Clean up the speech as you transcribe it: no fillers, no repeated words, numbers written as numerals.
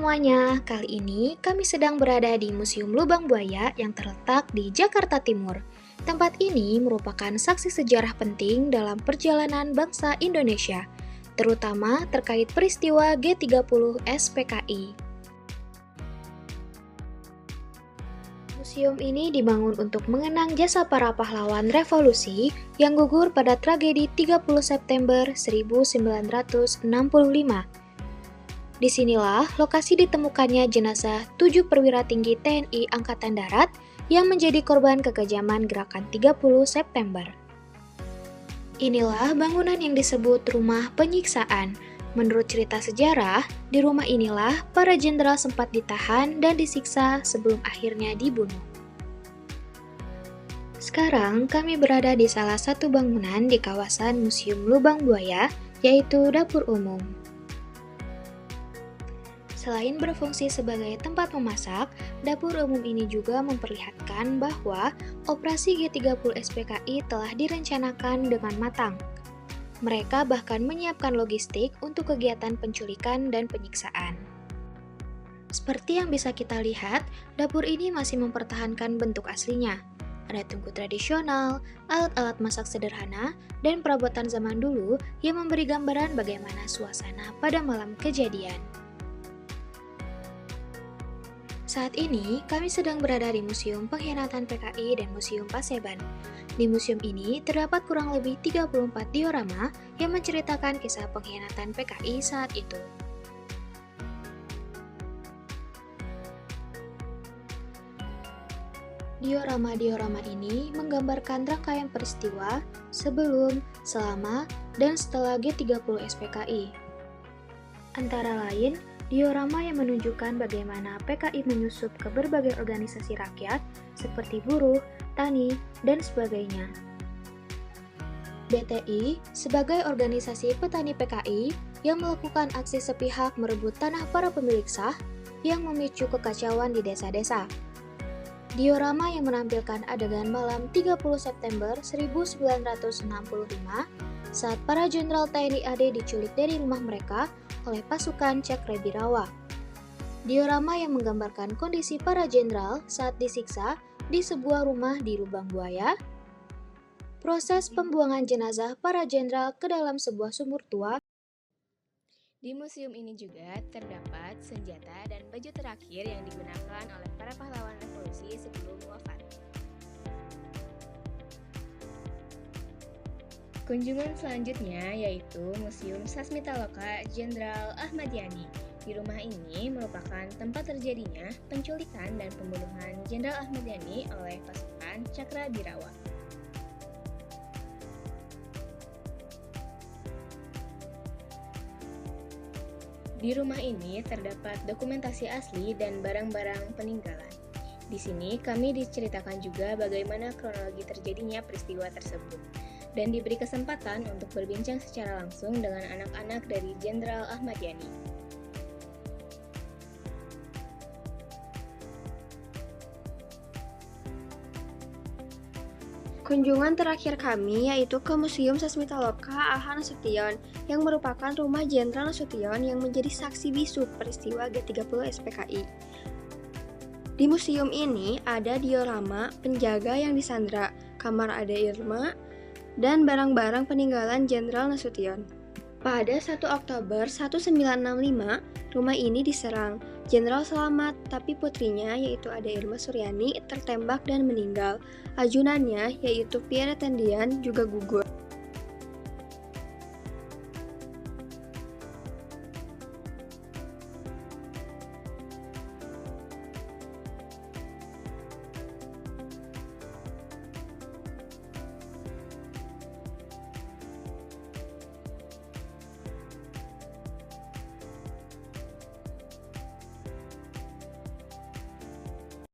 semuanya, kali ini kami sedang berada di Museum Lubang Buaya yang terletak di Jakarta Timur. Tempat ini merupakan saksi sejarah penting dalam perjalanan bangsa Indonesia, terutama terkait peristiwa G30 SPKI. Museum ini dibangun untuk mengenang jasa para pahlawan revolusi yang gugur pada tragedi 30 September 1965. Disinilah lokasi ditemukannya jenazah 7 perwira tinggi TNI Angkatan Darat yang menjadi korban kekejaman gerakan 30 September. Inilah bangunan yang disebut rumah penyiksaan. Menurut cerita sejarah, di rumah inilah para jenderal sempat ditahan dan disiksa sebelum akhirnya dibunuh. Sekarang kami berada di salah satu bangunan di kawasan Museum Lubang Buaya, yaitu dapur umum. Selain berfungsi sebagai tempat memasak, dapur umum ini juga memperlihatkan bahwa operasi G30 SPKI telah direncanakan dengan matang. Mereka bahkan menyiapkan logistik untuk kegiatan penculikan dan penyiksaan. Seperti yang bisa kita lihat, dapur ini masih mempertahankan bentuk aslinya. Ada tungku tradisional, alat-alat masak sederhana, dan perabotan zaman dulu yang memberi gambaran bagaimana suasana pada malam kejadian. Saat ini, kami sedang berada di Museum Pengkhianatan PKI dan Museum Paseban. Di museum ini terdapat kurang lebih 34 diorama yang menceritakan kisah pengkhianatan PKI saat itu. Diorama-diorama ini menggambarkan rangkaian peristiwa sebelum, selama, dan setelah G30 SPKI. Antara lain, diorama yang menunjukkan bagaimana PKI menyusup ke berbagai organisasi rakyat seperti buruh, tani, dan sebagainya. BTI sebagai organisasi petani PKI yang melakukan aksi sepihak merebut tanah para pemilik sah yang memicu kekacauan di desa-desa. Diorama yang menampilkan adegan malam 30 September 1965 saat para jenderal TNI AD diculik dari rumah mereka oleh pasukan Cakrabirawa. Diorama yang menggambarkan kondisi para jenderal saat disiksa di sebuah rumah di Lubang Buaya. Proses pembuangan jenazah para jenderal ke dalam sebuah sumur tua. Di museum ini juga terdapat senjata dan baju terakhir yang digunakan oleh para pahlawan revolusi sebelum wafat. Kunjungan selanjutnya yaitu Museum Sasmitaloka Jenderal Ahmad Yani. Di rumah ini merupakan tempat terjadinya penculikan dan pembunuhan Jenderal Ahmad Yani oleh pasukan Cakrabirawa. Di rumah ini terdapat dokumentasi asli dan barang-barang peninggalan. Di sini kami diceritakan juga bagaimana kronologi terjadinya peristiwa tersebut dan diberi kesempatan untuk berbincang secara langsung dengan anak-anak dari Jenderal Ahmad Yani. Kunjungan terakhir kami yaitu ke Museum Sasmitaloka Alhan Nasution yang merupakan rumah Jenderal Nasution yang menjadi saksi bisu peristiwa G30 SPKI. Di museum ini ada diorama penjaga yang disandra, kamar Ade Irma, dan barang-barang peninggalan Jenderal Nasution. Pada 1 Oktober 1965, rumah ini diserang. Jenderal selamat, tapi putrinya yaitu Ade Irma Suryani tertembak dan meninggal. Ajunannya yaitu Pierre Tendian juga gugur.